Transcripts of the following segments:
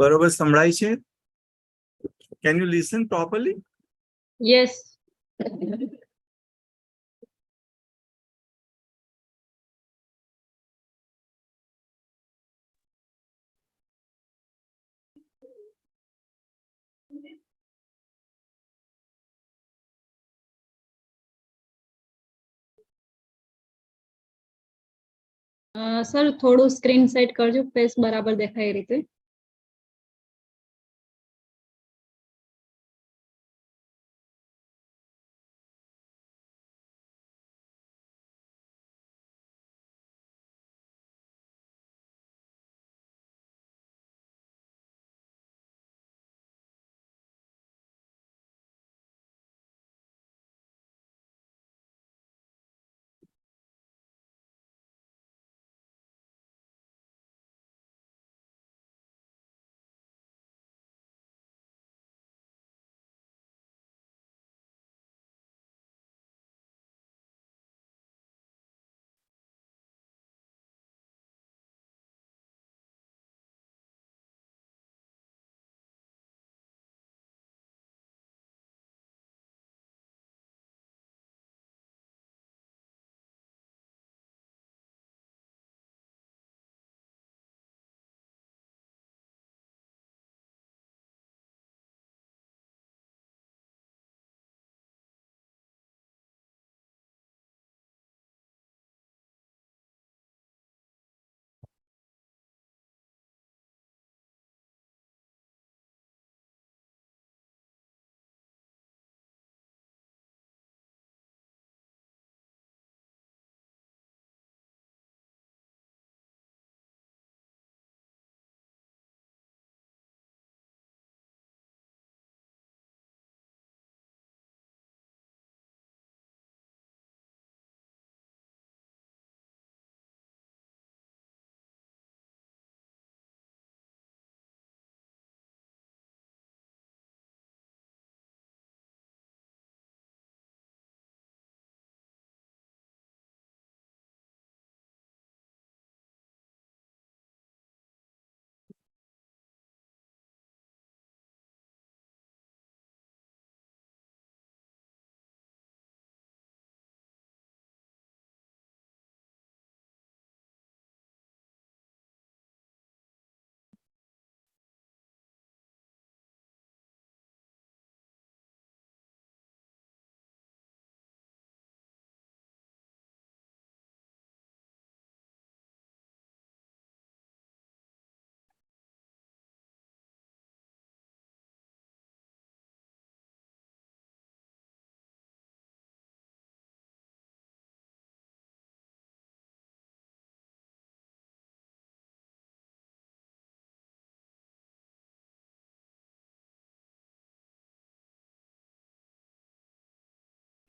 બરોબર સંભળાય છે? Can you listen properly? Yes. Sir થોડું સ્ક્રીન સેટ કરજો, ફેસ બરાબર દેખાય એ રીતે.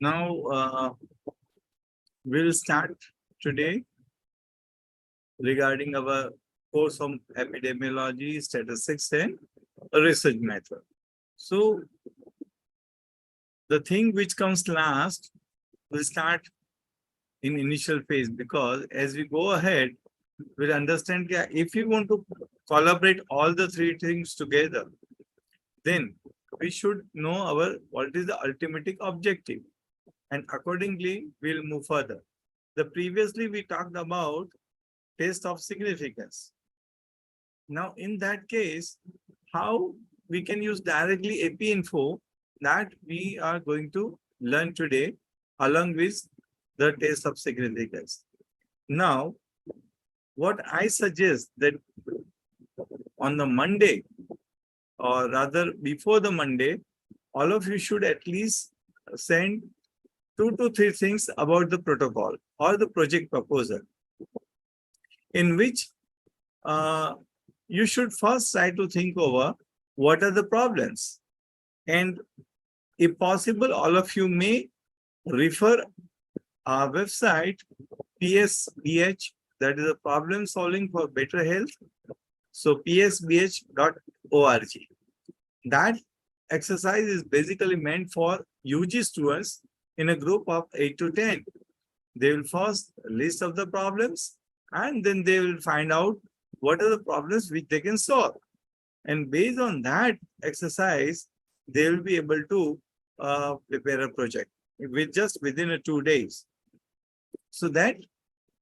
Now, we'll start today regarding our course on epidemiology, statistics, and research method. So, the thing which comes last will start in initial phase, because as we go ahead, we'll understand that if we want to collaborate all the three things together, then we should know what is the ultimate objective, and accordingly we'll move further. The previously we talked about test of significance. Now in that case, how we can use directly AP info, that we are going to learn today along with the test of significance. Now, what I suggest that on the Monday, or rather before the Monday, all of you should at least send 2 to 3 things about the protocol or the project proposal, in which you should first try to think over what are the problems. And if possible, all of you may refer our website, PSBH, that is a problem solving for better health. So psbh.org. That exercise is basically meant for UG students in a group of 8 to 10. They will first list of the problems, and then they will find out what are the problems which they can solve. And based on that exercise, they will be able to prepare a project with just within 2 days. So that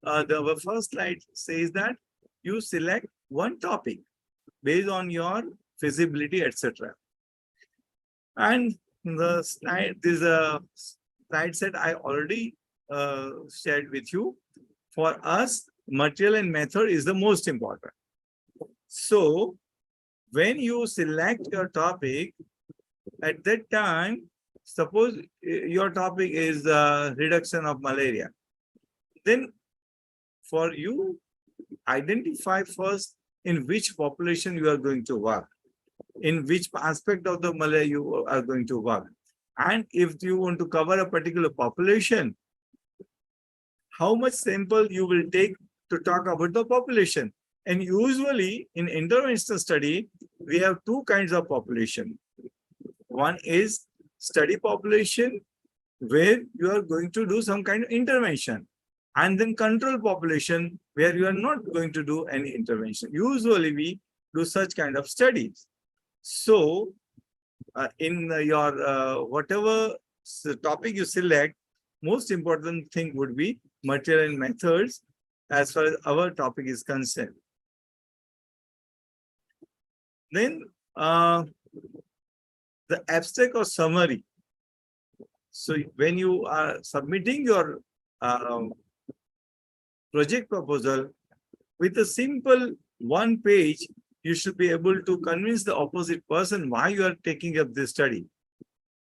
our first slide says that you select one topic based on your feasibility, etc. And the slide, this slide set I already shared with you. For us, material and method is the most important. So when you select your topic, at that time, suppose your topic is reduction of malaria, then for you, identify first in which population you are going to work, in which aspect of the malaria you are going to work. And if you want to cover a particular population, how much sample you will take to talk about the population. And usually in interventional study, we have two kinds of population. One is study population, where you are going to do some kind of intervention, and then control population, where you are not going to do any intervention. Usually we do such kind of studies. So in your whatever topic you select, most important thing would be material and methods as far as our topic is concerned. Then the abstract or summary. So when you are submitting your project proposal with a simple one page, you should be able to convince the opposite person why you are taking up this study.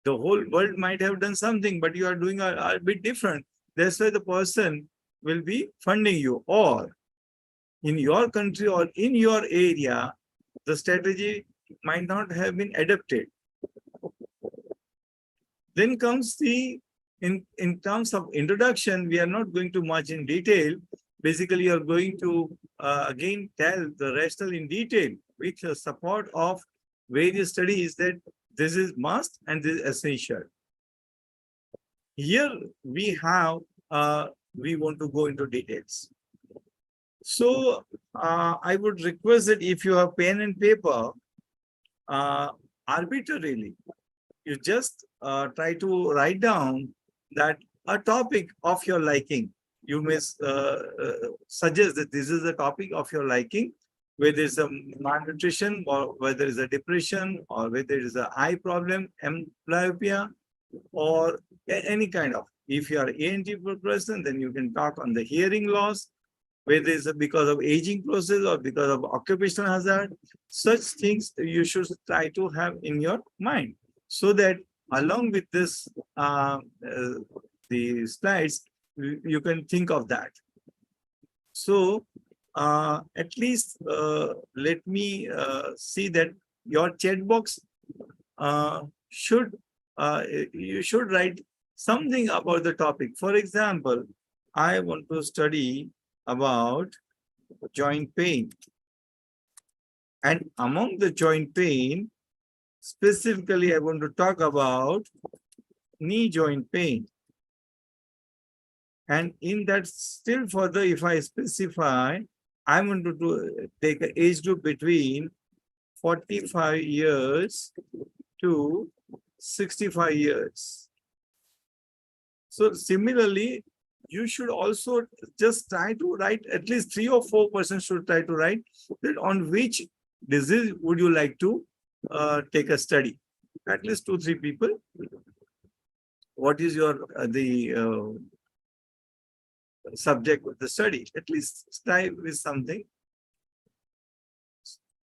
The whole world might have done something, but you are doing a bit different. That's why the person will be funding you. Or in your country or in your area, the strategy might not have been adapted. Then comes the, in terms of introduction, we are not going to much in detail. Basically, you are going to again tell the rationale in detail with the support of various studies that this is must and this is essential. Here we have, we want to go into details. So I would request that if you have pen and paper, arbitrarily, you just try to write down that a topic of your liking. You may suggest that this is a topic of your liking, whether it's a malnutrition or whether it's a depression or whether it is an eye problem, amblyopia, or any kind of. If you are ENT person, then you can talk on the hearing loss, whether it's because of aging process or because of occupational hazard. Such things you should try to have in your mind, so that along with this, the slides, you can think of that. So at least let me see that your chat box should, you should write something about the topic. For example, I want to study about joint pain. And among the joint pain, specifically, I want to talk about knee joint pain. And in that, still further, if I specify, I want to take an age group between 45 years to 65 years. So similarly, you should also just try to write, at least 3 or 4% should try to write that on which disease would you like to take a study. At least 2-3 people. What is your subject of the study? At least try with something.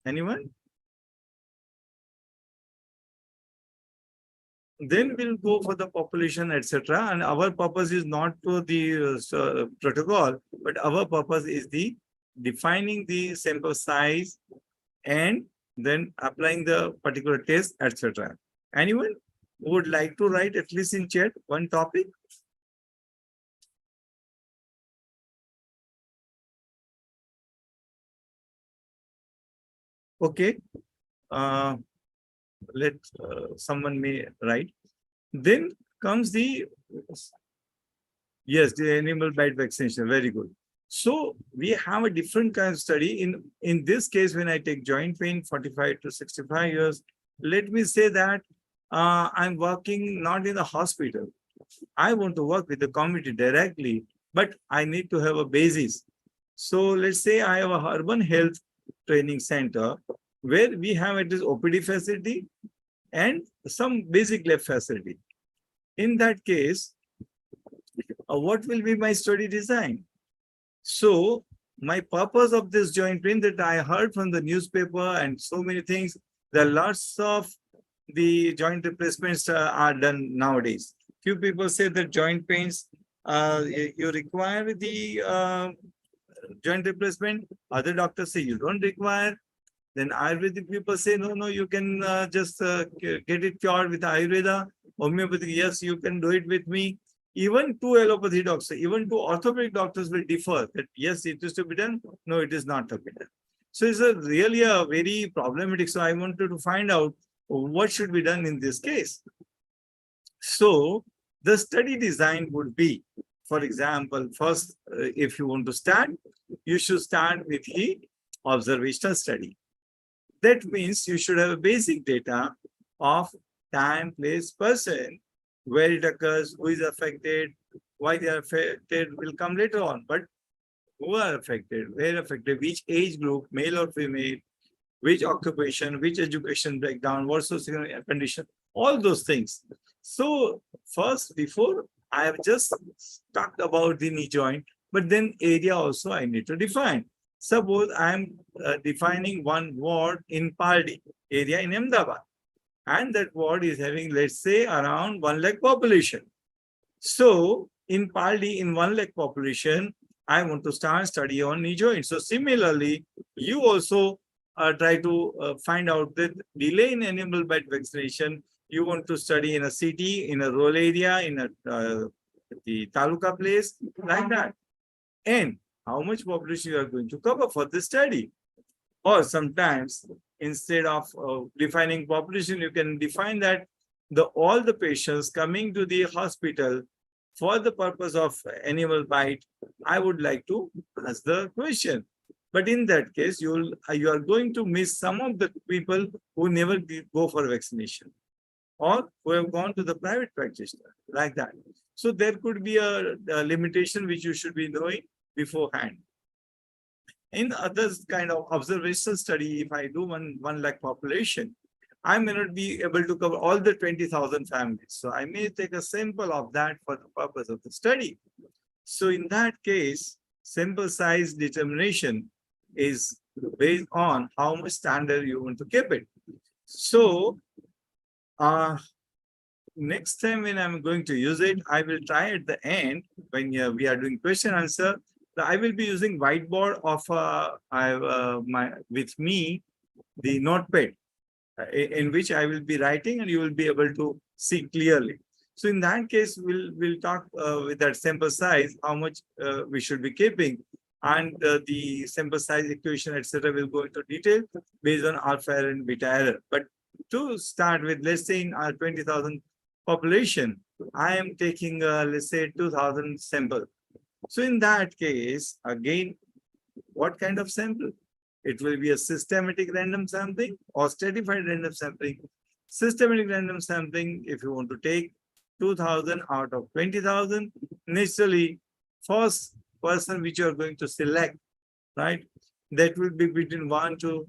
Anyone? Then we'll go for the population, etc. And our purpose is not to the protocol, but our purpose is the defining the sample size and then applying the particular test, etc. Anyone who would like to write at least in chat one topic? Okay. Let someone may write. Then comes the, yes, the animal bite vaccination. Very good. So we have a different kind of study. In this case, when I take joint pain, 45 to 65 years, let me say that I'm working not in the hospital. I want to work with the community directly, but I need to have a basis. So let's say I have a urban health training center where we have at least OPD facility and some basic lab facility. In that case, what will be my study design? So my purpose of this joint pain that I heard from the newspaper and so many things, there are lots of the joint replacements are done nowadays. Few people say that joint pains, you require the joint replacement. Other doctors say you don't require. Then Ayurvedic people say, no, you can just get it cured with Ayurveda. Homeopathic, yes, you can do it with me. Even two allopathy doctors, even two orthopedic doctors will differ that yes, it is to be done. No, it is not to be done. So it's really a very problematic. So I wanted to find out what should be done in this case. So the study design would be, for example, first, if you want to start, you should start with the observational study. That means you should have a basic data of time, place, person, where it occurs, who is affected, why they are affected will come later on. But who are affected, where affected, which age group, male or female, which occupation, which education breakdown, what social condition, all those things. So first, before I have just talked about the knee joint, but then area also I need to define. Suppose I am defining one ward in Paldi area in Ahmedabad, and that ward is having, let's say, around 1 lakh population. So in Paldi, in 1 lakh population, I want to start study on knee joint. So similarly, you also try to find out that delay in animal bite vaccination, you want to study in a city, in a rural area, in a the taluka place, like that. And how much population you are going to cover for this study. Or sometimes, instead of defining population, you can define that all the patients coming to the hospital for the purpose of animal bite, I would like to ask the question. But in that case, you are going to miss some of the people who never go for vaccination or who have gone to the private practitioner, like that. So there could be a limitation which you should be knowing beforehand. In other kind of observational study, if I do 1 lakh population, I may not be able to cover all the 20,000 families. So I may take a sample of that for the purpose of the study. So in that case, sample size determination is based on how much standard you want to keep it. So next time when I'm going to use it, I will try at the end when we are doing question answer. I will be using whiteboard of with me the notepad in which I will be writing, and you will be able to see clearly. So in that case, we'll talk with that sample size how much we should be keeping, and the sample size equation, etc. will go into detail based on alpha error and beta error. But to start with, let's say in our 20,000 population, I am taking let's say 2,000 sample. So in that case, again, what kind of sample? It will be a systematic random sampling or stratified random sampling. Systematic random sampling, if you want to take 2,000 out of 20,000, naturally, first person which you are going to select, right? That will be between 1 to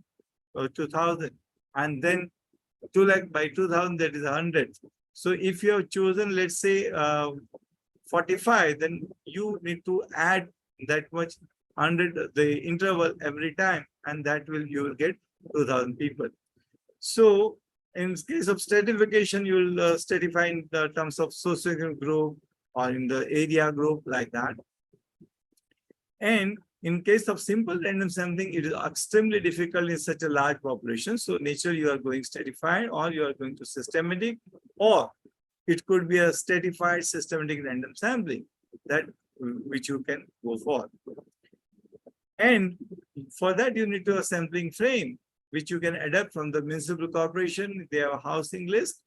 2,000. And then 2 lakh by 2,000, that is 100. So if you have chosen, let's say, 45, then you need to add that much 100 the interval every time, and that will you will get 2,000 people. So in case of stratification, you will stratify in the terms of socioeconomic group or in the area group, like that. And in case of simple random sampling, it is extremely difficult in such a large population. So nature, you are going stratified, or you are going to systematic, or it could be a stratified systematic random sampling that which you can go for. And for that, you need to have a sampling frame, which you can adapt from the municipal corporation. They have a housing list,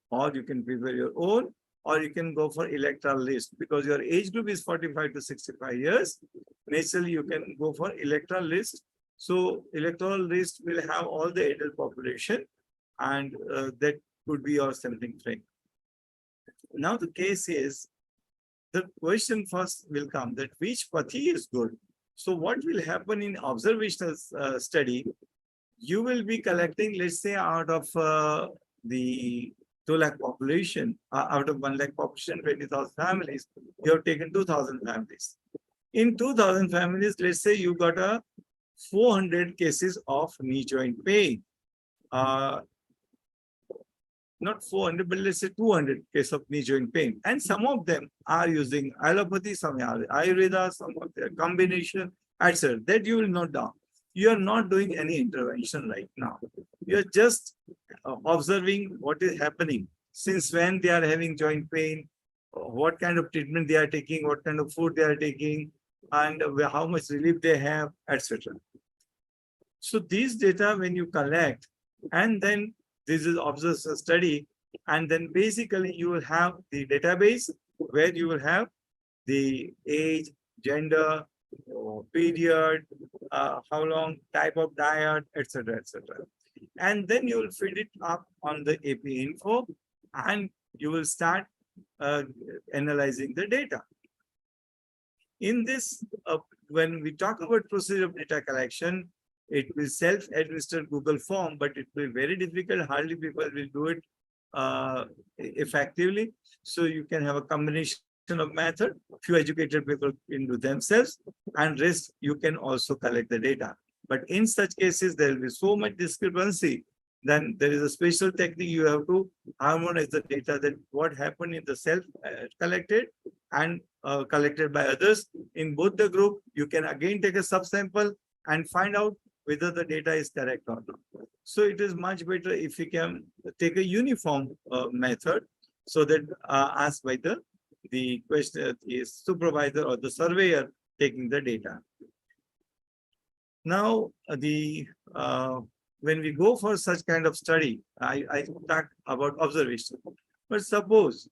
or you can prepare your own, or you can go for electoral list, because your age group is 45 to 65 years. naturally you can go for electoral list. So electoral list will have all the adult population, and that could be your sampling frame. Now the case is, the question first will come that which Pati is good. So what will happen in observational study? You will be collecting, let's say, out of the 2 lakh population, out of 1 lakh population, 20,000 families, you have taken 2,000 families. In 2,000 families, let's say you got a 400 cases of knee joint pain. Not 400, but let's say 200 cases of knee joint pain. And some of them are using allopathy, some are Ayurveda, some of their combination, etc. That you will note down. You are not doing any intervention right now. You are just observing what is happening. Since when they are having joint pain, what kind of treatment they are taking, what kind of food they are taking, and how much relief they have, etc. So these data, when you collect, and then this is observation study, and then basically you will have the database where you will have the age, gender, period, how long, type of diet, etc., etc. And then you will feed it up on the API info, and you will start analyzing the data. In this, when we talk about procedure of data collection, it will self-administer Google form, but it will be very difficult. Hardly people will do it effectively. So you can have a combination of method. Few educated people can do themselves, and rest you can also collect the data. But in such cases, there will be so much discrepancy. Then there is a special technique. You have to harmonize the data, that what happened in the self collected and collected by others. In both the group, you can again take a subsample and find out whether the data is correct or not. So it is much better if you can take a uniform method, so that asked by the question is supervisor or the surveyor taking the data. Now when we go for such kind of study, I talk about observation. But suppose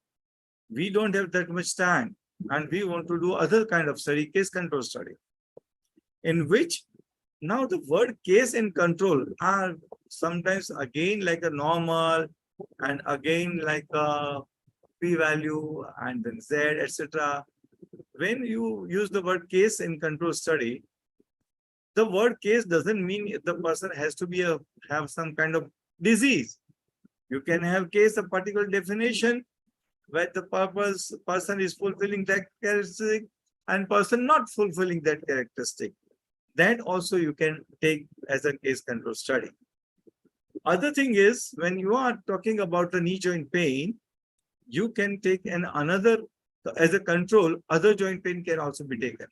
we don't have that much time and we want to do other kind of study, case control study, in which now the word case and control are sometimes again like a normal, and again like a p-value, and then z, etc. When you use the word case and control study, the word case doesn't mean the person has to be have some kind of disease. You can have case a particular definition where the person is fulfilling that characteristic and person not fulfilling that characteristic. That also you can take as a case control study. Other thing is, when you are talking about the knee joint pain, you can take another as a control. Other joint pain can also be taken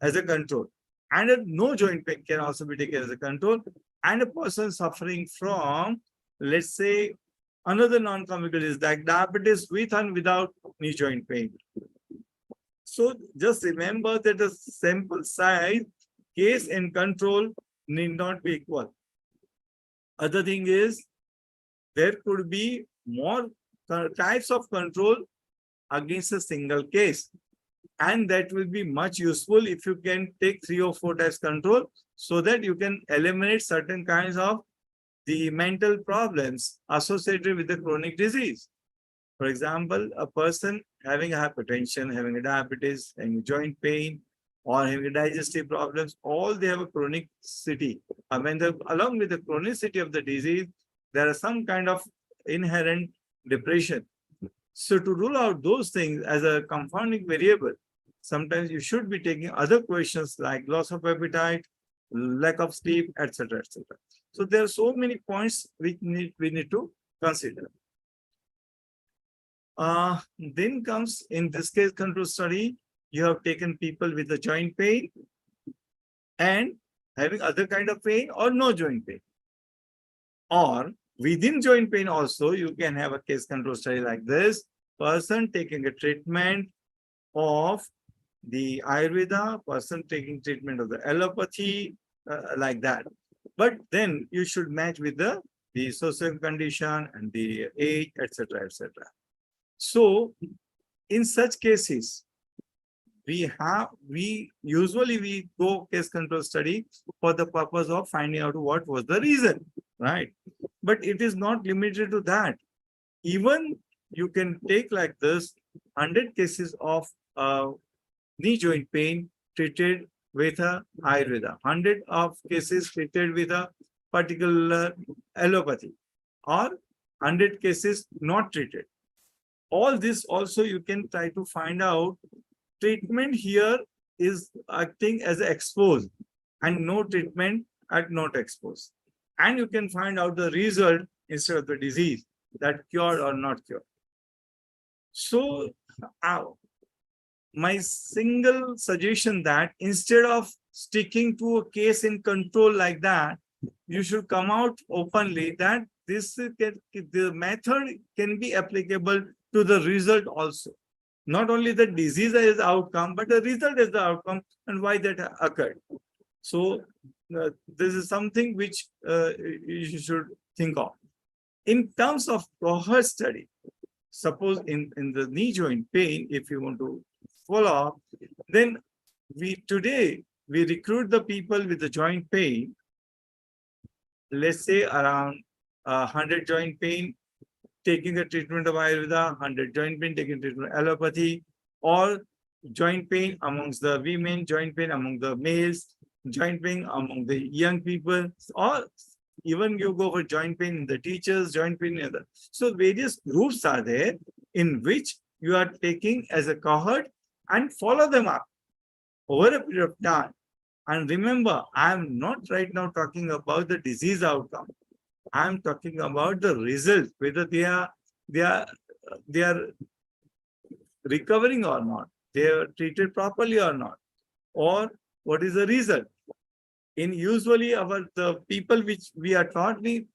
as a control, and a no joint pain can also be taken as a control. And a person suffering from, let's say, another non-communicable disease like diabetes with and without knee joint pain. So just remember that the sample size, case and control need not be equal. Other thing is, there could be more types of control against a single case. And that will be much useful if you can take 3 or 4 types control, so that you can eliminate certain kinds of the mental problems associated with the chronic disease. For example, a person having hypertension, having a diabetes, having joint pain, or having digestive problems, all they have a chronicity. Along with the chronicity of the disease, there are some kind of inherent depression. So to rule out those things as a confounding variable, sometimes you should be taking other questions like loss of appetite, lack of sleep, etc., etc. So there are so many points which we need to consider. Then comes, in this case control study, you have taken people with a joint pain and having other kind of pain or no joint pain. Or within joint pain also, you can have a case control study like this. Person taking a treatment of the Ayurveda, person taking treatment of the allopathy, like that. But then you should match with the social condition and the age, etc., etc. So in such cases, we usually go case control study for the purpose of finding out what was the reason, right? But it is not limited to that. Even you can take like this 100 cases of knee joint pain treated with a Ayurveda, 100 of cases treated with a particular allopathy, or 100 cases not treated. All this also you can try to find out. Treatment here is acting as exposed and no treatment at not exposed. And you can find out the result instead of the disease, that cured or not cured. So my single suggestion that instead of sticking to a case in control like that, you should come out openly that the method can be applicable to the result also. Not only the disease as outcome, but the result as the outcome and why that occurred. So this is something which you should think of. In terms of cohort study, suppose in the knee joint pain, if you want to follow up, then today we recruit the people with the joint pain, let's say around 100 joint pain, taking a treatment of Ayurveda, 100 joint pain, taking treatment of allopathy, or joint pain amongst the women, joint pain among the males, joint pain among the young people, or even you go for joint pain in the teachers, joint pain in the... So various groups are there in which you are taking as a cohort and follow them up over a period of time. And remember, I am not right now talking about the disease outcome. I am talking about the result, whether they are recovering or not, they are treated properly or not, or what is the result. In usually the people which we are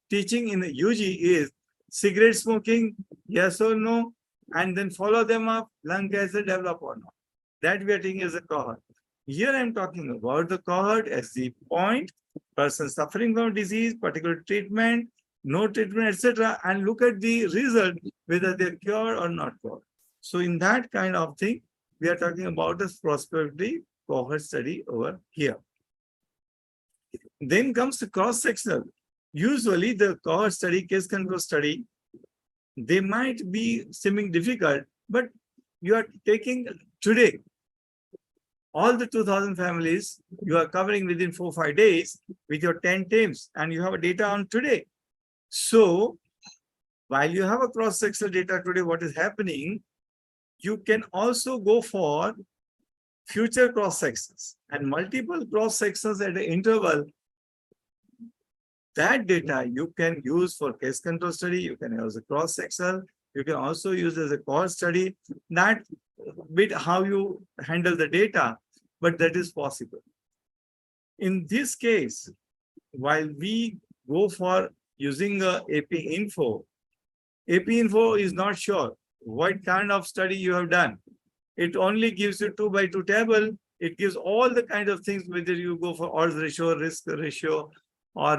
teaching in the UG is cigarette smoking, yes or no, and then follow them up, lung cancer develop or not. That we are taking as a cohort. Here I am talking about the cohort as the point, person suffering from disease, particular treatment, no treatment, etc., and look at the result, whether they're cured or not cured. So in that kind of thing, we are talking about this prospective cohort study over here. Then comes the cross-sectional. Usually the cohort study, case control study, they might be seeming difficult, but you are taking today all the 2,000 families you are covering within 4-5 days with your 10 teams, and you have a data on today. So while you have a cross-sectional data today, what is happening, you can also go for future cross-sections and multiple cross-sections at an interval. That data you can use for case control study, you can use a cross-sectional, you can also use as a cohort study. That bit how you handle the data, but that is possible. In this case, while we go for using a AP info is not sure what kind of study you have done. It only gives you 2x2 table. It gives all the kind of things, whether you go for odds ratio, risk ratio, or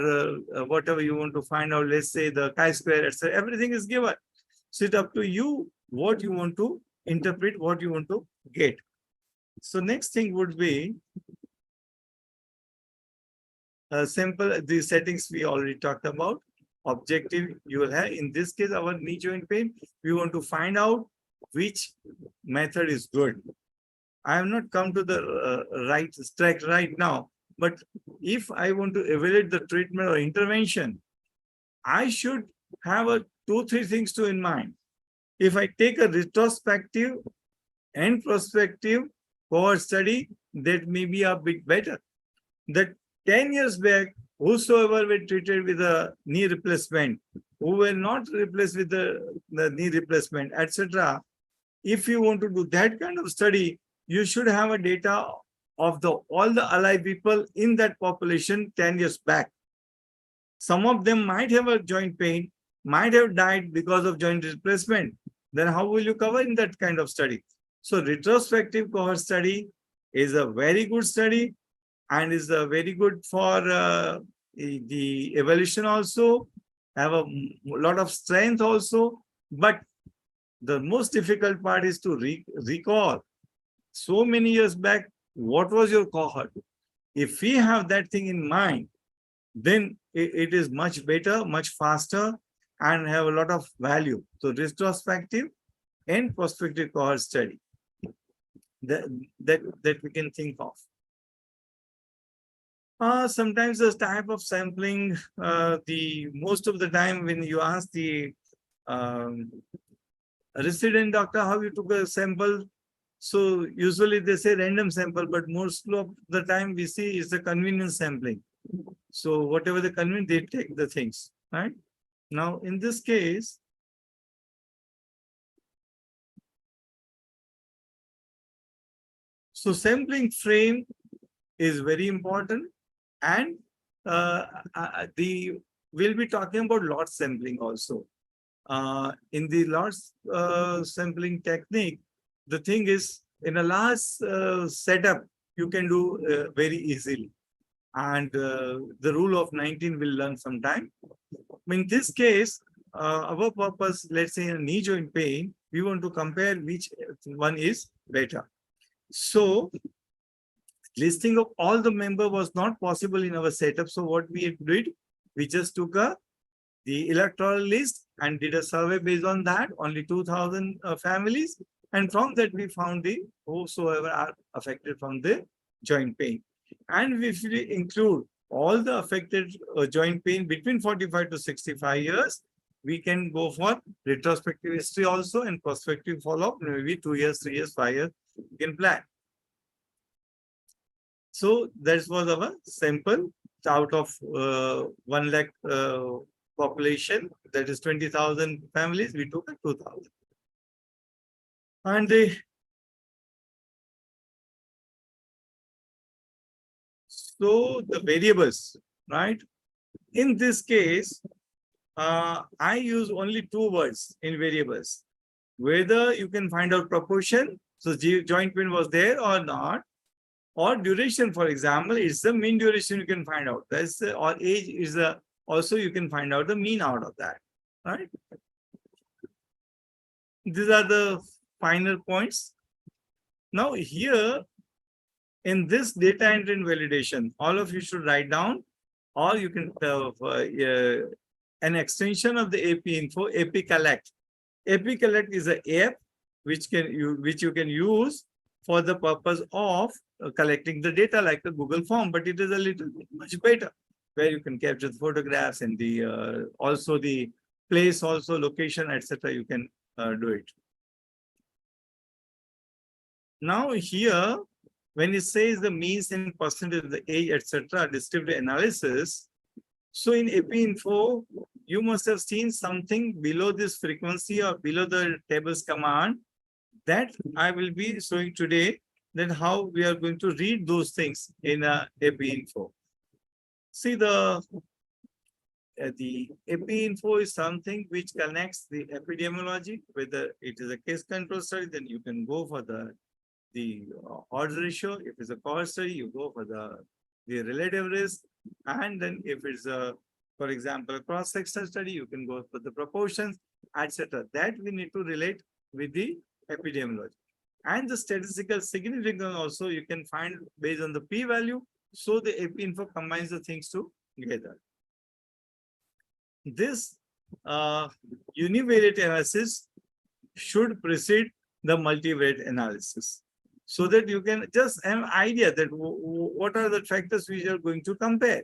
whatever you want to find out, let's say the chi-square, etc. Everything is given. So it's up to you what you want to interpret, what you want to get. So next thing would be simple, the settings we already talked about. Objective you will have. In this case, our knee joint pain, we want to find out which method is good. I have not come to the right track right now, but if I want to evaluate the treatment or intervention, I should have 2-3 things to in mind. If I take a retrospective and prospective cohort study, that may be a bit better. That 10 years back, whosoever were treated with a knee replacement, who were not replaced with the knee replacement, etc. If you want to do that kind of study, you should have a data of all the alive people in that population 10 years back. Some of them might have a joint pain, might have died because of joint replacement. Then how will you cover in that kind of study? So retrospective cohort study is a very good study and is very good for the evolution also, have a lot of strength also. But the most difficult part is to recall so many years back, what was your cohort? If we have that thing in mind, then it is much better, much faster, and have a lot of value. So retrospective and prospective cohort study that we can think of. Sometimes the type of sampling, the most of the time when you ask the um, resident doctor how you took a sample, so usually they say random sample, but most of the time we see is the convenience sampling. So whatever the convenient, they take the things, right? Now in this case, so sampling frame is very important, and we'll be talking about lot sampling also. In the lot sampling technique, the thing is in a large setup, you can do very easily. And the rule of 19 will learn sometime. In this case, our purpose, let's say a knee joint pain, we want to compare which one is better. So listing of all the member was not possible in our setup. So what we did, we just took the electoral list and did a survey based on that, only 2,000 families. And from that, we found the whosoever are affected from the joint pain. And if we include all the affected joint pain between 45 to 65 years, we can go for retrospective history also and prospective follow-up, maybe 2 years, 3 years, 5 years, you can plan. So that was our sample out of 1 lakh population, that is 20,000 families, we took 2,000. And so the variables, right? In this case, I use only 2 words in variables. Whether you can find out proportion, so joint pain was there or not, or duration, for example, it's the mean duration you can find out. That's or age is also you can find out the mean out of that, right? These are the final points. Now here in this data entry and validation, all of you should write down, or you can an extension of the AP info, AP collect. AP collect is an app which you can use for the purpose of collecting the data like the Google form, but it is a little bit much better, where you can capture the photographs and the also the place, also location, etc. You can do it. Now here, when it says the means and percentage of the age, etc., distributed analysis, so in AP info, you must have seen something below this frequency or below the tables command that I will be showing today, that how we are going to read those things in AP info. See, the AP info is something which connects the epidemiology, whether it is a case control study, then you can go for the odds ratio. If it's a cohort study, you go for the relative risk. And then if it's a, for example, a cross-sectional study, you can go for the proportions, etc. That we need to relate with the epidemiology. And the statistical significance also you can find based on the p-value. So the AP info combines the things together. This univariate analysis should precede the multivariate analysis, so that you can just have an idea that what are the factors which you are going to compare.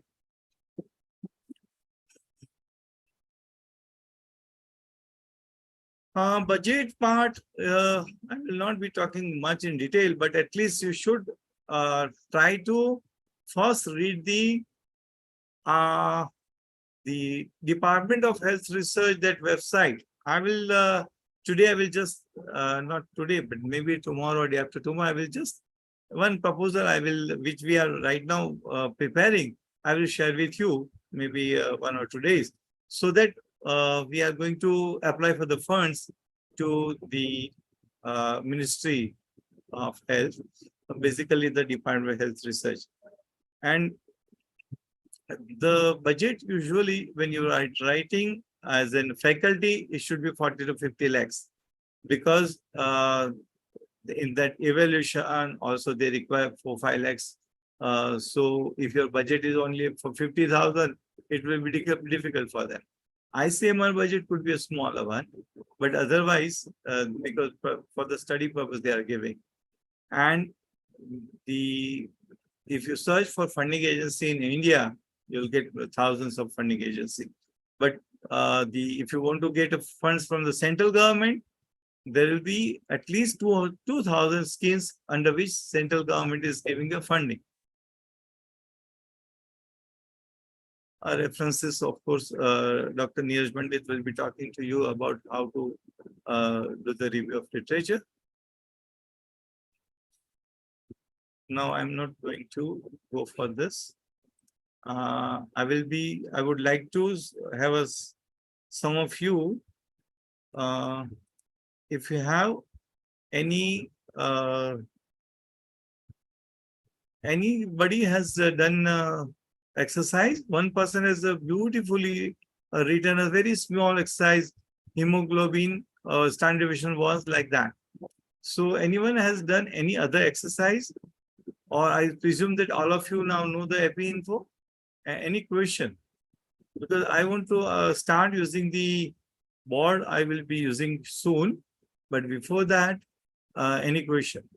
Budget part, I will not be talking much in detail, but at least you should try to first read the Department of Health Research, that website. I will today I will just not today, but maybe tomorrow or day after tomorrow, I will just one proposal I will, which we are right now preparing, I will share with you maybe 1 or 2 days, so that we are going to apply for the funds to the Ministry of Health, basically the Department of Health Research. And the budget usually when you are writing as in faculty, it should be 40 to 50 lakhs, because in that evaluation also they require 4-5 lakhs. So if your budget is only for 50,000, it will be difficult for them. ICMR budget could be a smaller one, but otherwise, because for the study purpose they are giving. And if you search for funding agency in India, you'll get thousands of funding agency. But if you want to get funds from the central government, there will be at least 2,000 schemes under which central government is giving a funding. References, of course, Dr. Neeraj Pandit will be talking to you about how to do the review of literature. Now, I'm not going to go for this. I would like to have some of you, if you have anybody has done exercise. One person has beautifully written a very small exercise, hemoglobin standard deviation was like that. So anyone has done any other exercise? Or I presume that all of you now know the EPI info? Any question? Because I want to start using the board I will be using soon. But before that, any question?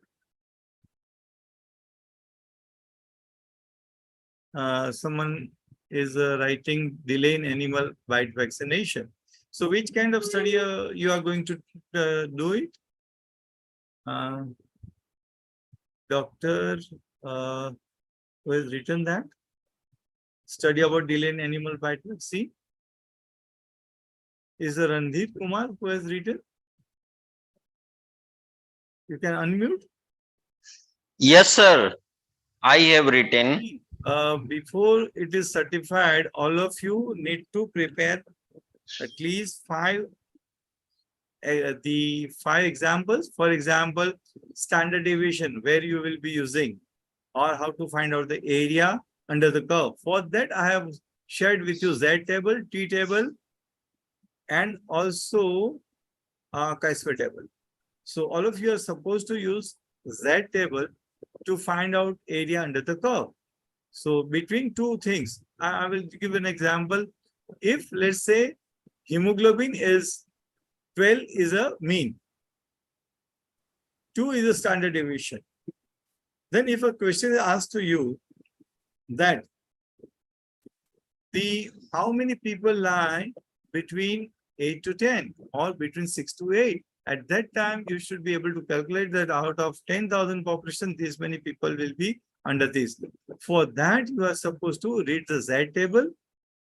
Someone is writing delay in animal bite vaccination. So which kind of study you are going to do it? Doctor, who has written that? Study about delay in animal bite vaccine. Is it Randhir Kumar who has written? You can unmute. Yes, sir. I have written. Before it is certified, all of you need to prepare at least the 5 examples. For example, standard deviation, where you will be using, or how to find out the area under the curve. For that, I have shared with you Z table, T table, and also chi-square table. So all of you are supposed to use Z table to find out area under the curve. So between two things, I will give an example. If let's say hemoglobin is 12 is a mean, 2 is a standard deviation. Then if a question is asked to you that how many people lie between 8 to 10 or between 6 to 8, at that time you should be able to calculate that out of 10,000 population, this many people will be under this. For that, you are supposed to read the Z table,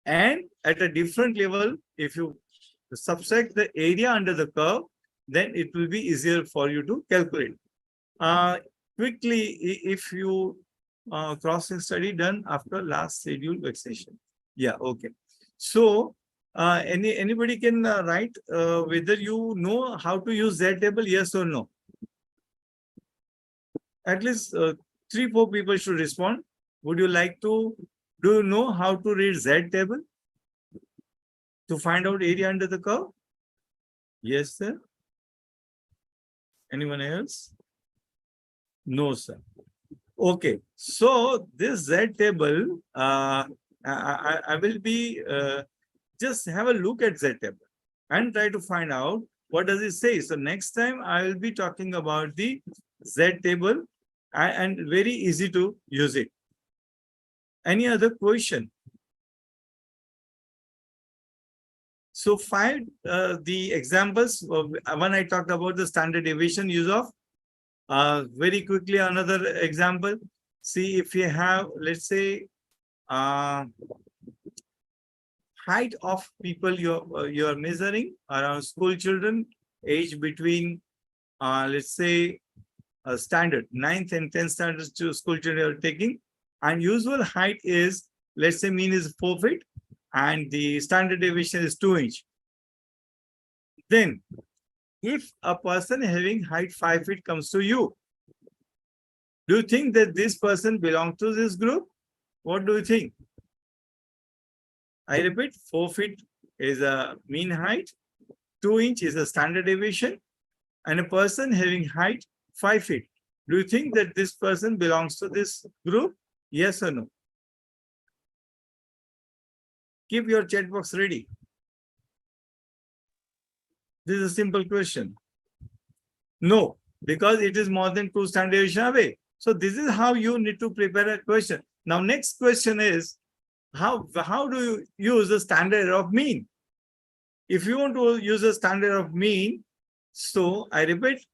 and at a different level, if you subtract the area under the curve, then it will be easier for you to calculate. Quickly, if you crossing study done after last scheduled vaccination. Yeah, okay. So anybody can write whether you know how to use Z table, yes or no. At least 3-4 people should respond. Would you like to, do you know how to read Z table to find out area under the curve? Yes, sir. Anyone else? No, sir. Okay, so this Z table, I will be just have a look at Z table and try to find out what does it say. So next time I will be talking about the Z table and very easy to use it. Any other question? So 5, the examples, when I talked about the standard deviation use of, very quickly another example. See if you have, let's say, height of people you are measuring around school children, age between, let's say, standard 9th and 10th standards to school children are taking, and usual height is, let's say, mean is 4 feet and the standard deviation is 2 inch. Then if a person having height 5 feet comes to you, do you think that this person belongs to this group? What do you think? I repeat, 4 feet is a mean height, 2 inch is a standard deviation, and a person having height 5 feet. Do you think that this person belongs to this group? Yes or no? Keep your chat box ready. This is a simple question. No, because it is more than 2 standard deviation away. So this is how you need to prepare a question. Now, next question is, how do you use the standard error of mean? If you want to use a standard of mean, so I repeat,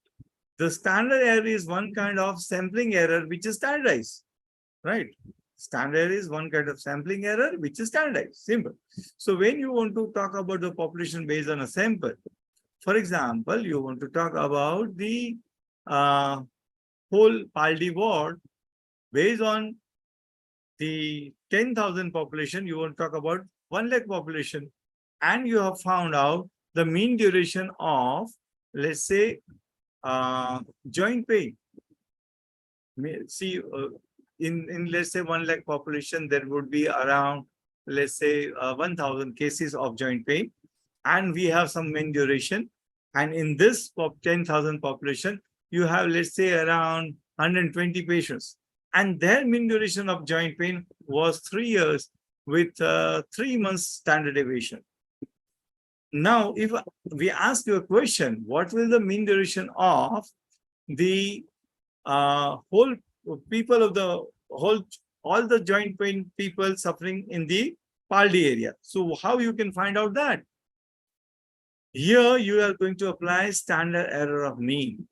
the standard error is one kind of sampling error which is standardized, right? Standard error is one kind of sampling error which is standardized, simple. So when you want to talk about the population based on a sample, for example, you want to talk about the whole Paldi ward based on the 10,000 population, you want to talk about 1 lakh population, and you have found out the mean duration of, let's say, joint pain. See, in let's say 1 lakh population, there would be around, let's say, 1,000 cases of joint pain, and we have some mean duration. And in this 10,000 population, you have, let's say, around 120 patients, and their mean duration of joint pain was 3 years with 3 months standard deviation. Now, if we ask you a question, what will the mean duration of the whole people of the whole, all the joint pain people suffering in the Paldi area? So how you can find out that? Here you are going to apply standard error of mean,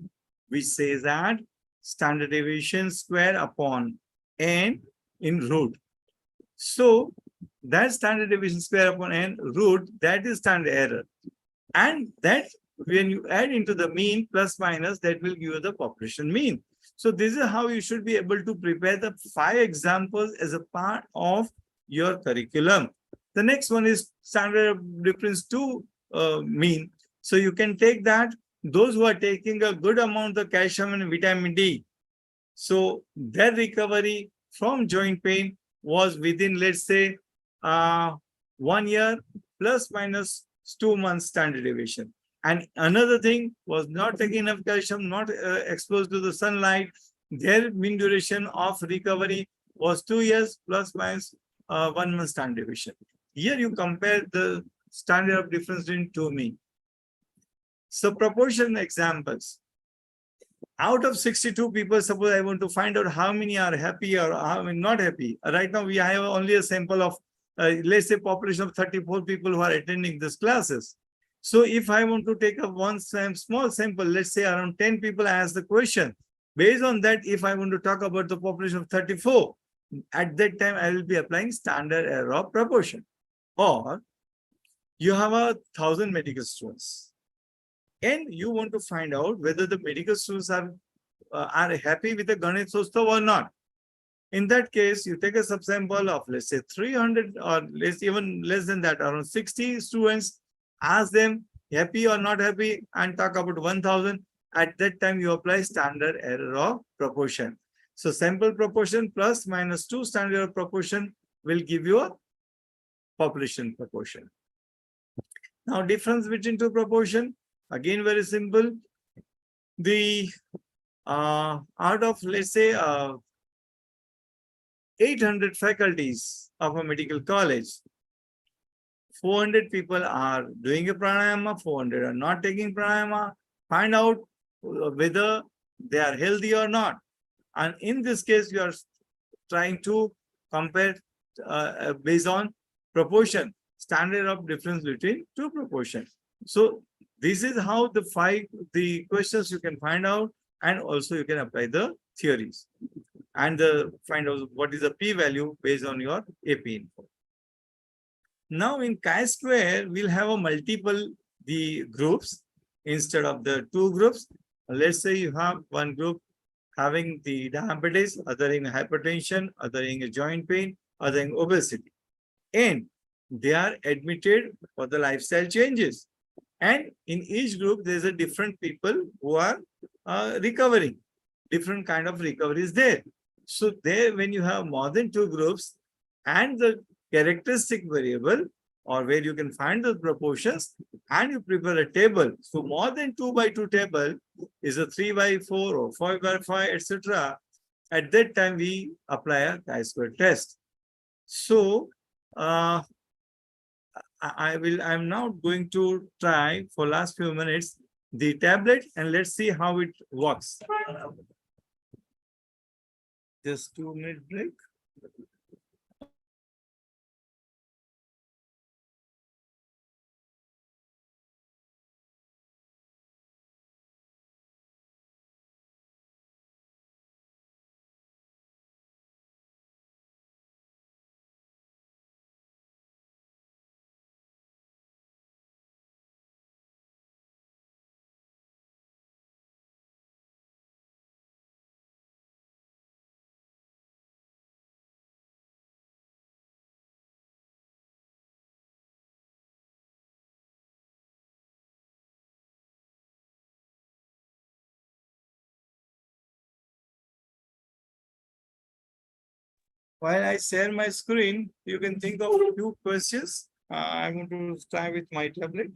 which says that standard deviation square upon n in root. So that standard deviation square upon n root, that is standard error. And that when you add into the mean plus minus, that will give you the population mean. So this is how you should be able to prepare the 5 examples as a part of your curriculum. The next one is standard difference to mean. So you can take that, those who are taking a good amount of calcium and vitamin D, so their recovery from joint pain was within, let's say, 1 year plus minus 2 months standard deviation. And another thing was not taking enough calcium, not exposed to the sunlight, their mean duration of recovery was 2 years plus minus 1 month standard deviation. Here you compare the standard of difference between two mean. So proportion examples. Out of 62 people, suppose I want to find out how many are happy or how many not happy. Right now we have only a sample of, let's say, population of 34 people who are attending these classes. So if I want to take a small sample, let's say around 10 people, I ask the question. Based on that, if I want to talk about the population of 34, at that time I will be applying standard error of proportion. Or you have 1,000 medical students, and you want to find out whether the medical students are happy with the Ganeshotsav or not. In that case, you take a subsample of, let's say, 300 or even less than that, around 60 students, ask them happy or not happy, and talk about 1,000. At that time, you apply standard error of proportion. So sample proportion plus minus 2 standard error of proportion will give you a population proportion. Now, difference between two proportion, again, very simple. The out of, let's say, 800 faculties of a medical college, 400 people are doing a pranayama, 400 are not taking pranayama. Find out whether they are healthy or not. And in this case, you are trying to compare based on proportion, standard of difference between two proportions. So this is how the questions you can find out, and also you can apply the theories and find out what is the p-value based on your AP info. Now in chi-square, we'll have a multiple groups instead of the 2 groups. Let's say you have one group having the diabetes, other in hypertension, other in joint pain, other in obesity. And they are admitted for the lifestyle changes. And in each group, there's a different people who are recovering. Different kind of recovery is there. So there, when you have more than 2 groups and the characteristic variable, or where you can find the proportions and you prepare a table. So more than 2 by 2 table is a 3 by 4 or 5 by 5, etc. At that time, we apply a chi-square test. So I'm now going to try for last few minutes the tablet and let's see how it works. Just 2-minute break. While I share my screen, you can think of a few questions. I'm going to try with my tablet.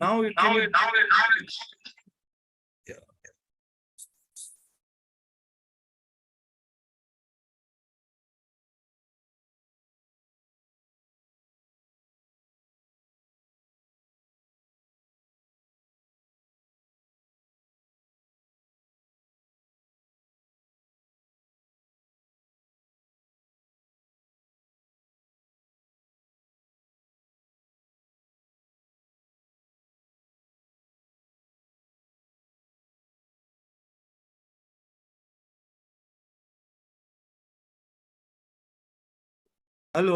Now you can. Yeah. Hello.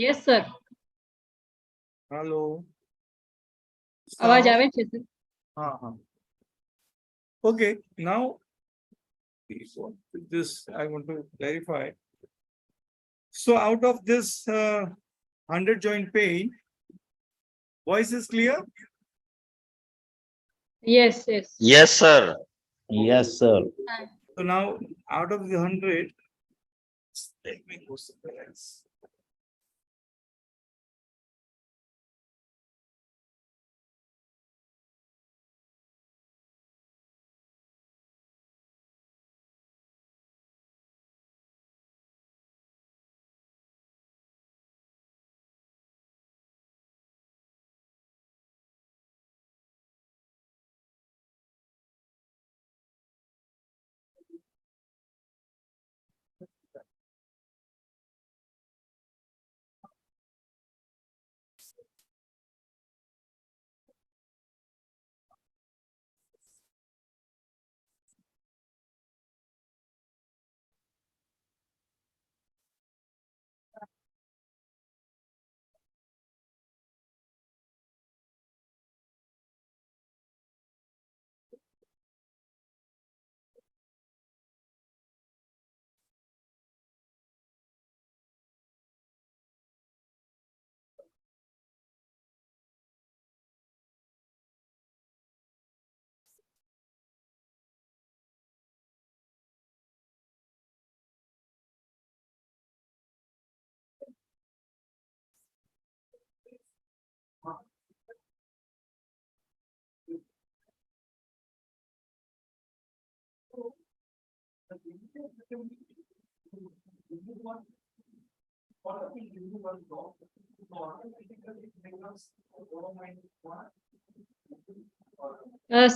Yes sir Hello. અવાજ Sound? આવે છે sir Okay, now this I want to clarify. So out of this 100 joint pane, voice is clear? Yes, yes. Yes, sir. Yes, sir. So now out of the 100, let me go somewhere else.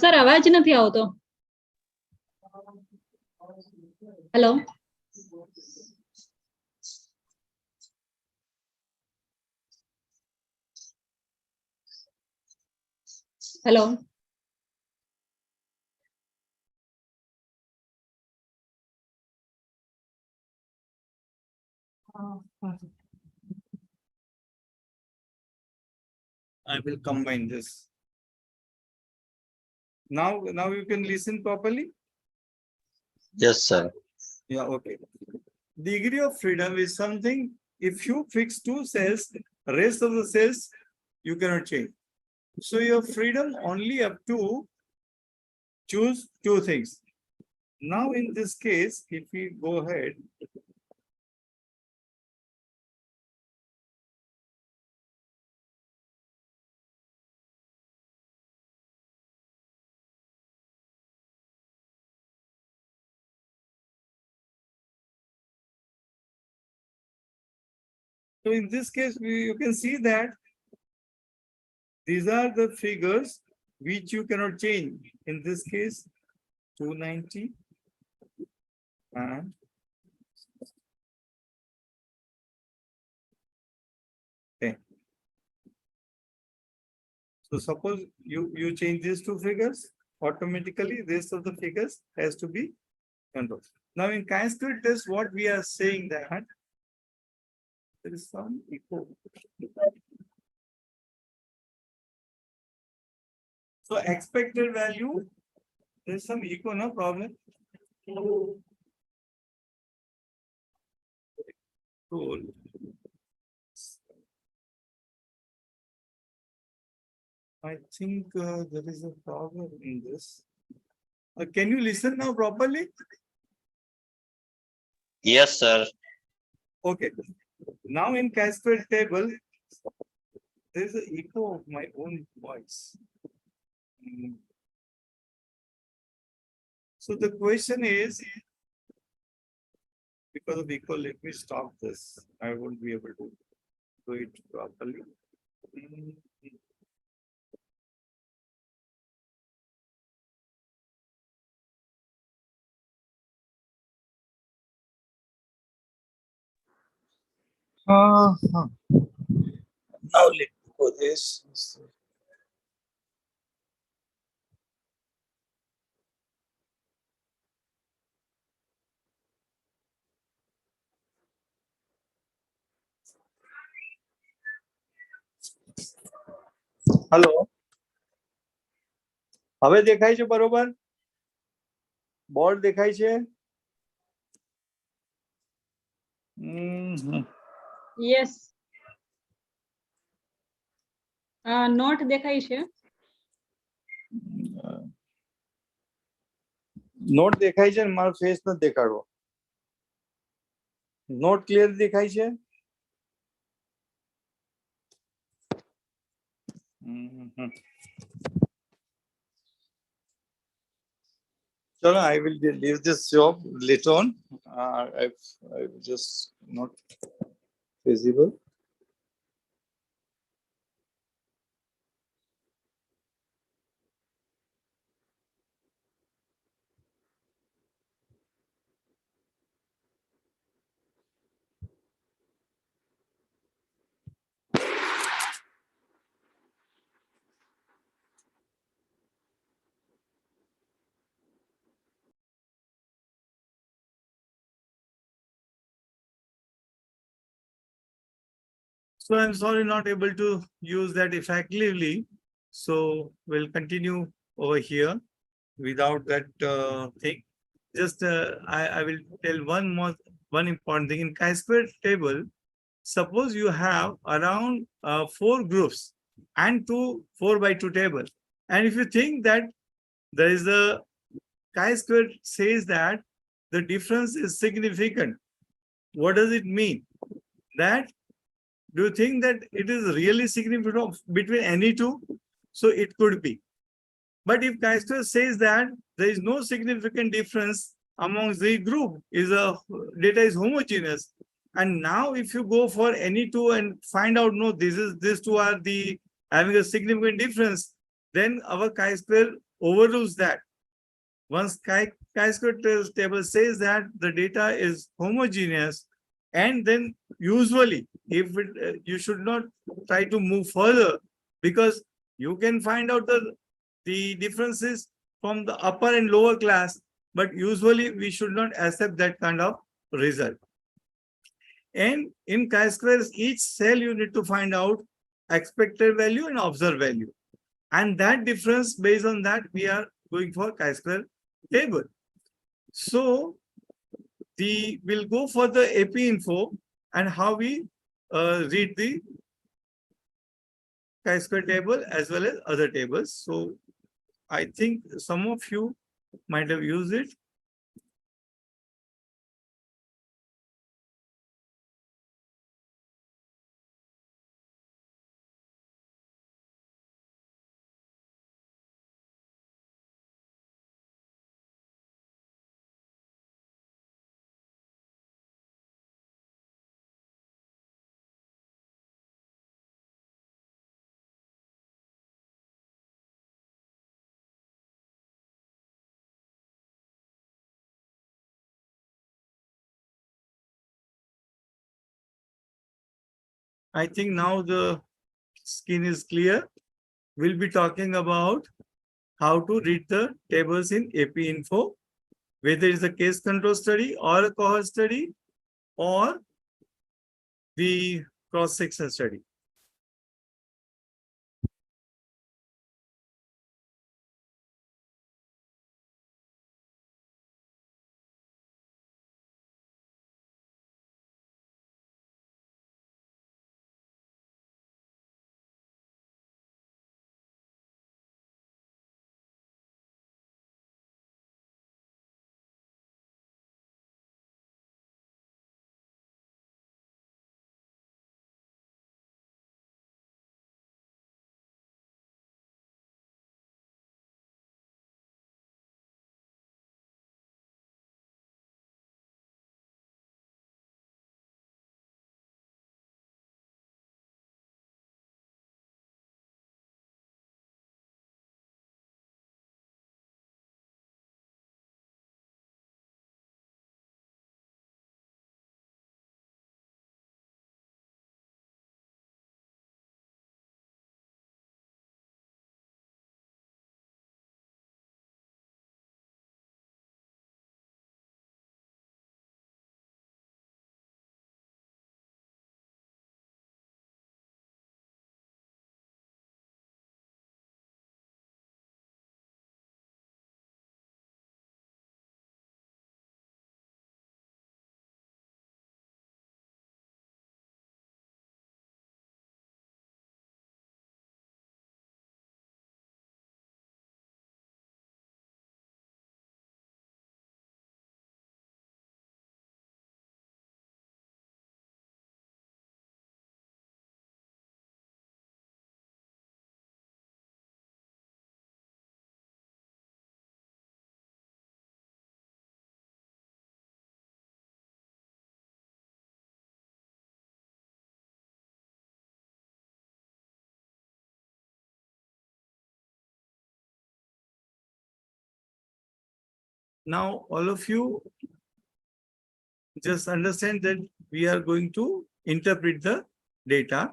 Sir અવાજ નથી આવતો. Hello. Hello. I will combine this. Now you can listen properly. Yes, sir. Yeah, okay. Degree of freedom is something, if you fix two cells, rest of the cells you cannot change. So you have freedom only up to choose two things. Now in this case, if we go ahead. So in this case, you can see that these are the figures which you cannot change. In this case, 290 and okay. So suppose you change these two figures, automatically rest of the figures has to be controlled. Now in chi-square test, what we are saying that there is some echo. So expected value, there is some echo, no problem. Cool. I think there is a problem in this. Can you listen now properly? Yes, sir. Okay. Now in chi-square table, there is an echo of my own voice. So the question is, because of echo, let me stop this. I won't be able to do it properly. Now let me go this. Hello. હવે દેખાય છે બરોબર? Board દેખાય છે? Yes. Not દેખાય છે. Not દેખાય છે ને મારો ફેસ નથી દેખાડવો. નોટ ક્લિયર દેખાય છે? Chalo, I will leave this job later on. I just not visible. So I'm sorry, not able to use that effectively. So we'll continue over here without that thing. Just I will tell one important thing in chi-square table. Suppose you have around 4 groups and 4 by 2 table. And if you think that there is a chi-square says that the difference is significant. What does it mean? That do you think that it is really significant between any two? So it could be. But if chi-square says that there is no significant difference among the group, data is homogeneous. And now if you go for any two and find out no, these two are the having a significant difference, then our chi-square overrules that. Once chi-square table says that the data is homogeneous, and then usually if you should not try to move further, because you can find out the differences from the upper and lower class, but usually we should not accept that kind of result. And in chi-squares, each cell you need to find out expected value and observed value. And that difference, based on that, we are going for chi-square table. So we'll go for the AP info and how we read the chi-square table as well as other tables. So I think some of you might have used it. I think now the skin is clear. We'll be talking about how to read the tables in AP info, whether it's a case control study or a cohort study or the cross-section study. Now, all of you just understand that we are going to interpret the data.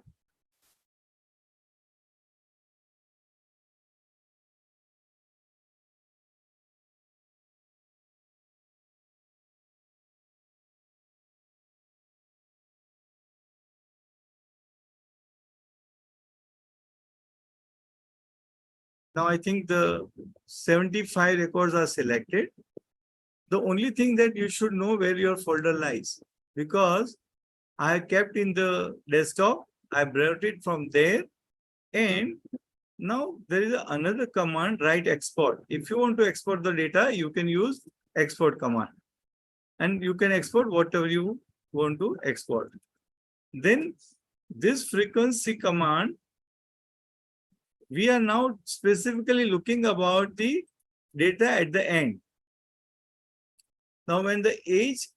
Now, I think the 75 records are selected. The only thing that you should know where your folder lies, because I kept in the desktop, I brought it from there, and now there is another command, write export. If you want to export the data, you can use export command, and you can export whatever you want to export. Then this frequency command, we are now specifically looking about the data at the end. Now, when the age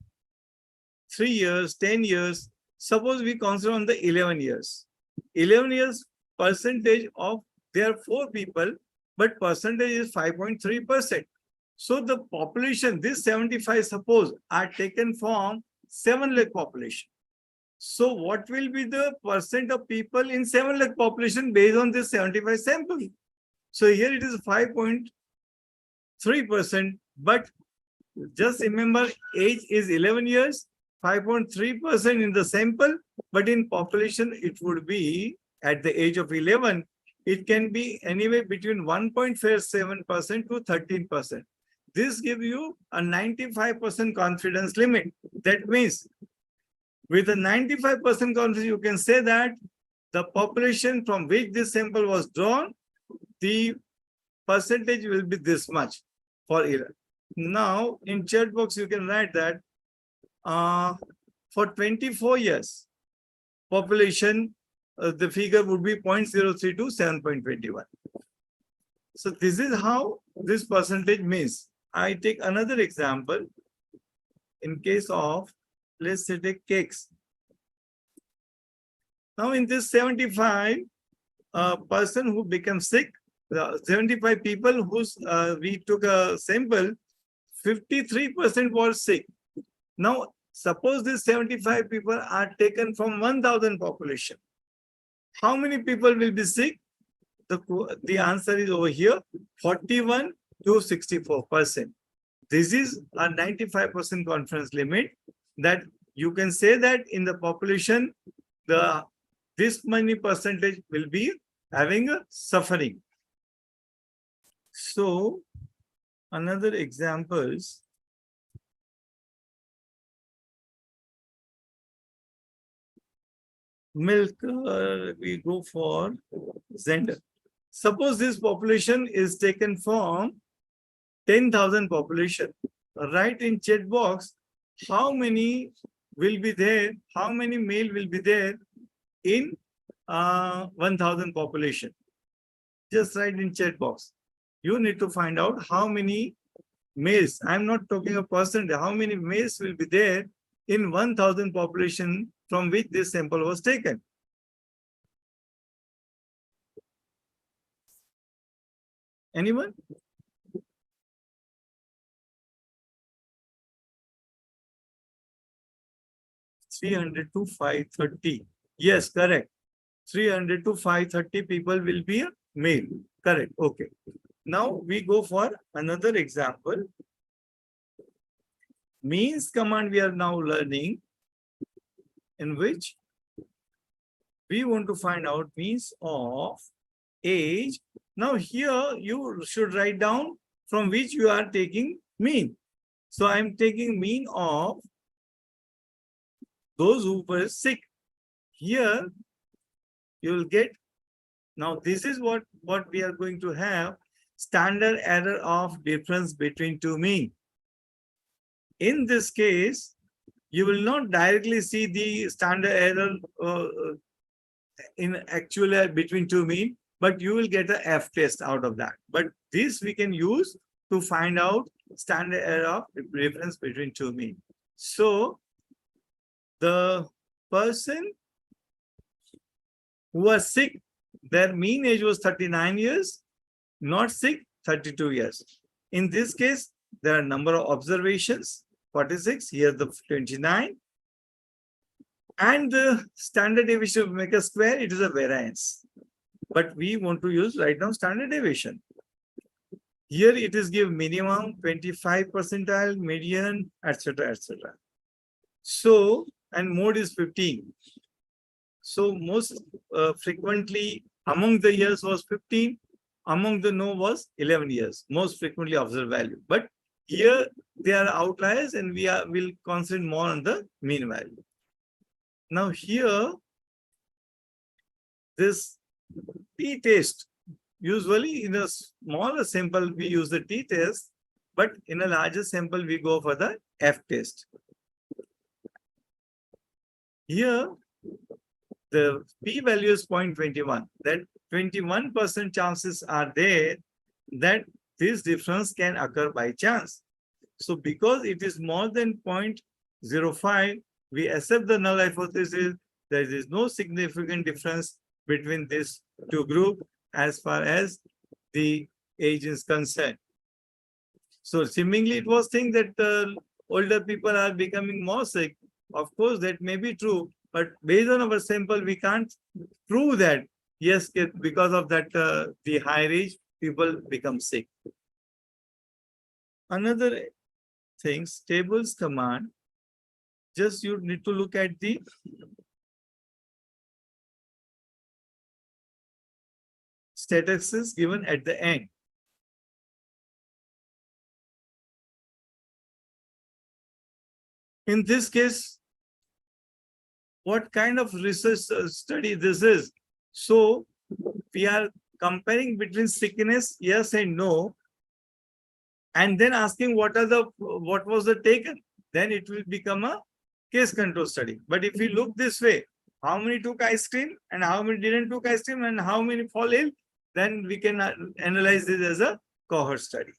3 years, 10 years, suppose we consider on the 11 years. 11 years percentage of, there are 4 people, but percentage is 5.3%. So the population, this 75 suppose are taken from 7 lakh population. So what will be the percent of people in 7 lakh population based on this 75 sample? So here it is 5.3%, but just remember age is 11 years, 5.3% in the sample, but in population it would be at the age of 11, it can be anywhere between 1.57% to 13%. This gives you a 95% confidence limit. That means with a 95% confidence, you can say that the population from which this sample was drawn, the percentage will be this much for 11. Now, in chat box, you can write that for 24 years, population, the figure would be 0.03 to 7.21. So this is how this percentage means. I take another example. In case of, let's say, take cakes. Now, in this 75 person who becomes sick, 75 people whose we took a sample, 53% were sick. Now, suppose these 75 people are taken from 1,000 population. How many people will be sick? The answer is over here, 41 to 64%. This is a 95% confidence limit that you can say that in the population, this many percentage will be having a suffering. So, another examples. Milk, we go for Zender. Suppose this population is taken from 10,000 population. Write in chat box how many will be there, how many male will be there in 1,000 population. Just write in chat box. You need to find out how many males. I'm not talking a percentage. How many males will be there in 1,000 population from which this sample was taken? Anyone? $300 to $530. Yes, correct. 300 to 530 people will be a male. Correct. Okay. Now we go for another example. Means command we are now learning, in which we want to find out means of age. Now here you should write down from which you are taking mean. So I'm taking mean of those who were sick. Here you will get, now this is what we are going to have, standard error of difference between two mean. In this case, you will not directly see the standard error in actual between two mean, but you will get a F test out of that. But this we can use to find out standard error of difference between two mean. So the person who was sick, their mean age was 39 years, not sick, 32 years. In this case, there are number of observations, 46, here the 29. And the standard deviation of make a square, it is a variance. But we want to use right now standard deviation. Here it is give minimum, 25 percentile, median, etc., etc. So, and mode is 15. So most frequently among the years was 15, among the no was 11 years, most frequently observed value. But here they are outliers and will concentrate more on the mean value. Now here, this t-test, usually in a smaller sample we use the t-test, but in a larger sample we go for the f-test. Here, the p-value is 0.21. That 21% chances are there that this difference can occur by chance. So because it is more than 0.05, we accept the null hypothesis. There is no significant difference between these two groups as far as the age is concerned. So seemingly it was saying that older people are becoming more sick. Of course, that may be true, but based on our sample, we can't prove that, yes, because of that, the higher age, people become sick. Another thing, tables command, just you need to look at the statistics given at the end. In this case, what kind of research study this is? So we are comparing between sickness, yes and no, and then asking what was the taken. Then it will become a case control study. But if we look this way, how many took ice cream and how many didn't took ice cream and how many fall ill, then we can analyze this as a cohort study.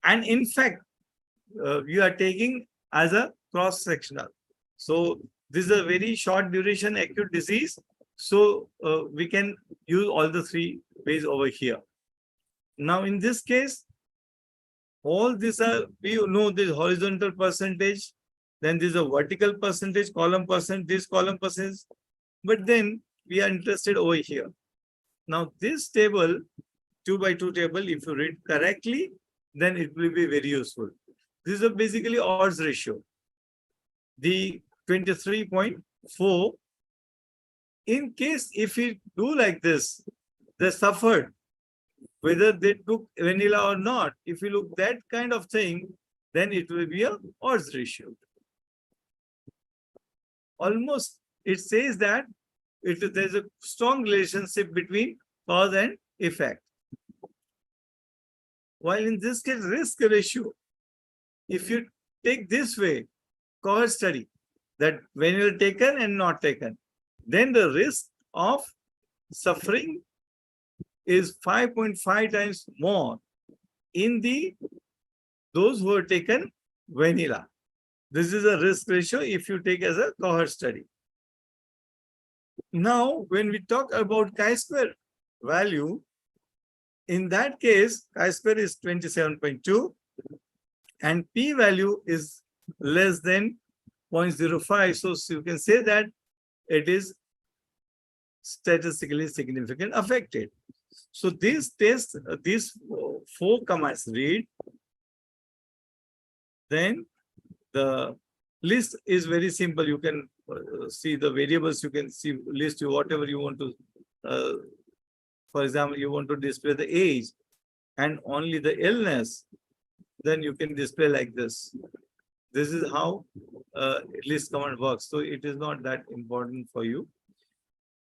And in fact, you are taking as a cross-sectional. So this is a very short duration acute disease. So we can use all the three ways over here. Now in this case, all these are, we know this horizontal percentage, then this is a vertical percentage, column percent, this column percentage. But then we are interested over here. Now this table, 2 by 2 table, if you read correctly, then it will be very useful. This is basically odds ratio. The 23.4. In case if we do like this, they suffered, whether they took vanilla or not. If you look that kind of thing, then it will be a odds ratio. Almost, it says that there's a strong relationship between cause and effect. While in this case, risk ratio, if you take this way, cohort study, that vanilla taken and not taken, then the risk of suffering is 5.5 times more in those who are taken vanilla. This is a risk ratio if you take as a cohort study. Now, when we talk about chi-square value, in that case, chi-square is 27.2 and p-value is less than 0.05. So you can say that it is statistically significant affected. So these tests, these 4 commands read, then the list is very simple. You can see the variables, you can see list you whatever you want to, for example, you want to display the age and only the illness, then you can display like this. This is how list command works. So it is not that important for you.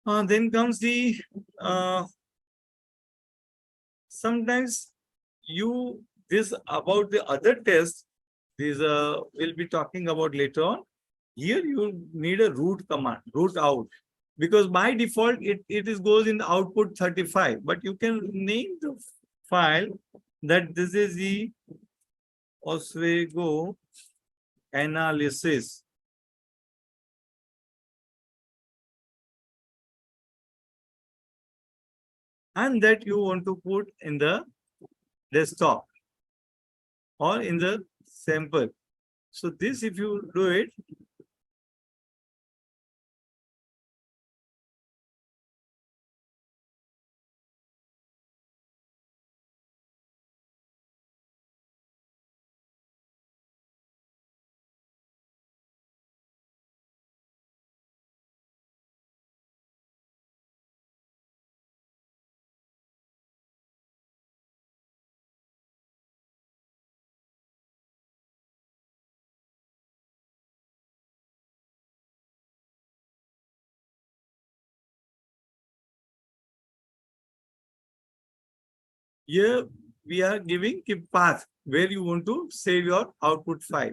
Then comes the sometimes this about the other test, these we'll be talking about later on. Here you need a root command, root out, because by default it goes in the output 35, but you can name the file that this is the Oswego analysis. And that you want to put in the desktop. or in the sample. So this, if you do it, here we are giving a path where you want to save your output file.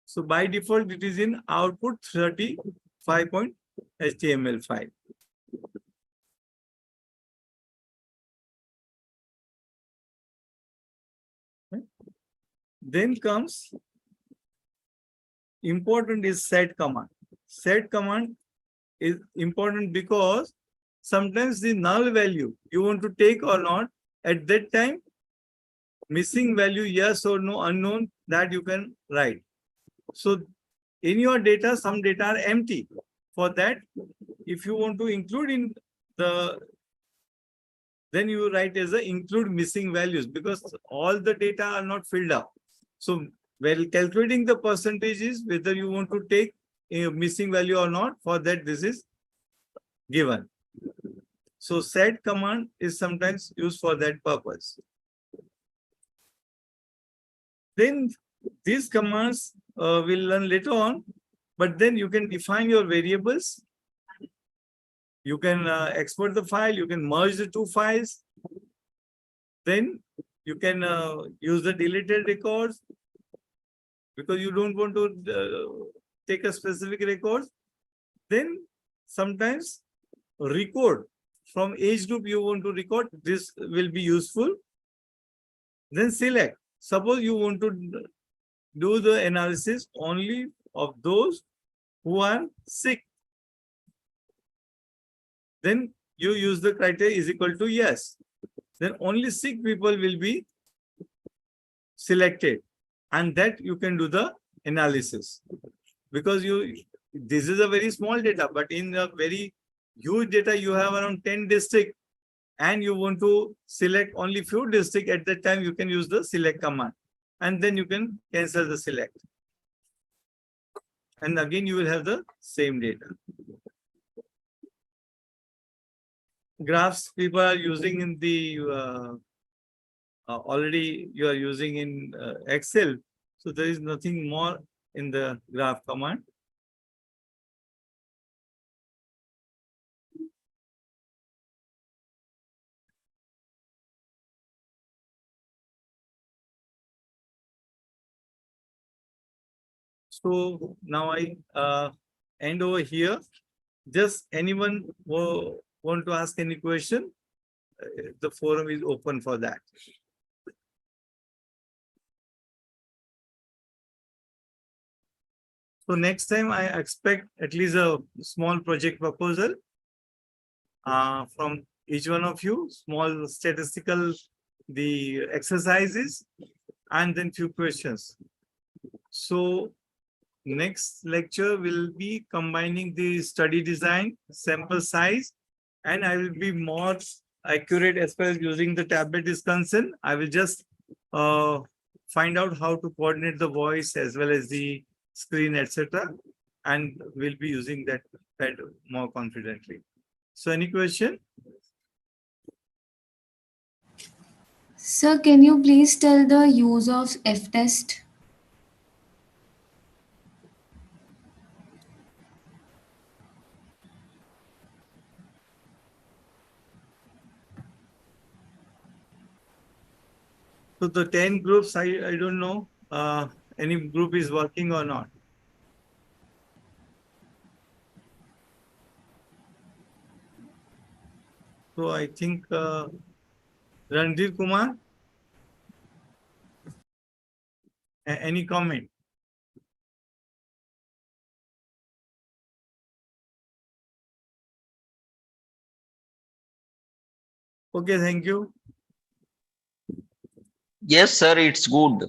So by default, it is in output 35.html file. Then comes important is set command. Set command is important because sometimes the null value you want to take or not, at that time, missing value yes or no unknown, that you can write. So in your data, some data are empty. For that, if you want to include in the, then you write as a include missing values, because all the data are not filled up. So while calculating the percentages, whether you want to take a missing value or not, for that this is given. So set command is sometimes used for that purpose. Then these commands we'll learn later on, but then you can define your variables. You can export the file, you can merge the two files. Then you can use the deleted records because you don't want to take a specific record. Then sometimes record from age group you want to record, this will be useful. Then select. Suppose you want to do the analysis only of those who are sick. Then you use the criteria is equal to yes. Then only sick people will be selected, and that you can do the analysis. Because this is a very small data, but in a very huge data, you have around 10 districts, and you want to select only few districts. At that time, you can use the select command, and then you can cancel the select. And again, you will have the same data. Graphs people are using in the already you are using in Excel. So there is nothing more in the graph command. So now I end over here. Just anyone who want to ask any question, the forum is open for that. So next time I expect at least a small project proposal from each one of you, small statistical, the exercises, and then few questions. So next lecture will be combining the study design, sample size, and I will be more accurate as far as using the tablet is concerned. I will just find out how to coordinate the voice as well as the screen, etc. And we'll be using that more confidently. So any question? Sir, can you please tell the use of F-test? So the 10 groups, I don't know any group is working or not. So I think Ranjit Kumar, any comment? Okay, thank you. Yes, sir. It's good.